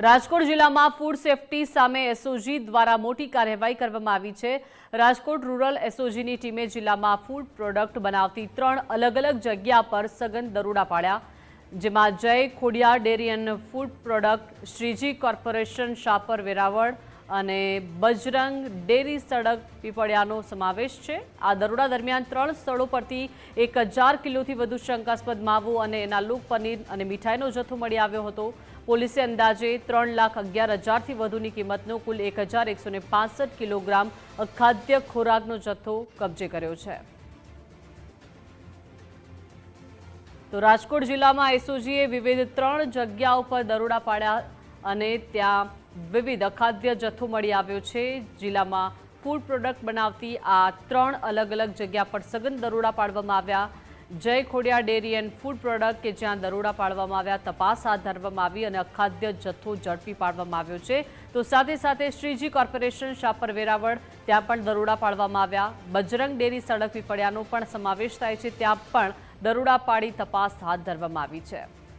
રાજકોટ જિલ્લામાં food safety સામે SOG દ્વારા મોટી કાર્યવાહી કરવામાં આવી છે। રાજકોટ રૂરલ એસઓજીની ટીમે જિલ્લામાં ફૂડ પ્રોડક્ટ બનાવતી 3 અલગ અલગ જગ્યા પર સઘન દરોડા પાડ્યા, જેમાં જય Khodiyar dairy and food product, Shriji corporation Shapar Veraval અને બજરંગ ડેરી સડક પીપળિયાનો સમાવેશ છે। આ દરોડા દરમિયાન 3 સ્થળો પરથી 1000 કિલોથી વધુ શંકાસ્પદ માવો અને એનાલોક પનીર અને મીઠાઈનો જથ્થો મળી આવ્યો હતો। પોલીસે અંદાજે 3,11,000થી વધુની કિંમતનો કુલ 1,165 કિલોગ્રામ અખાદ્ય ખોરાકનો જથ્થો કબજે કર્યો છે। તો રાજકોટ જિલ્લામાં એસઓજીએ વિવિધ 3 જગ્યાઓ પર દરોડા પાડ્યા અને ત્યાં વિવિધ અખાદ્ય જથ્થો મળી આવ્યો છે। જિલ્લામાં ફૂડ પ્રોડક્ટ બનાવતી આ 3 અલગ અલગ જગ્યા પર સઘન દરોડા પાડવામાં આવ્યા। જય Khodiyar dairy and food product કે જ્યાં દરોડા પાડવામાં આવ્યા, તપાસ હાથ ધરવામાં આવી અને અખાદ્ય જથ્થો ઝડપી પાડવામાં આવ્યો છે। તો સાથે સાથે શ્રીજી કોર્પોરેશન શાપર વેરાવળ ત્યાં પણ દરોડા પાડવામાં આવ્યા। બજરંગ ડેરી સડક પીપળિયાનો પણ સમાવેશ થાય છે, ત્યાં પણ દરોડા પાડી તપાસ હાથ ધરવામાં આવી છે।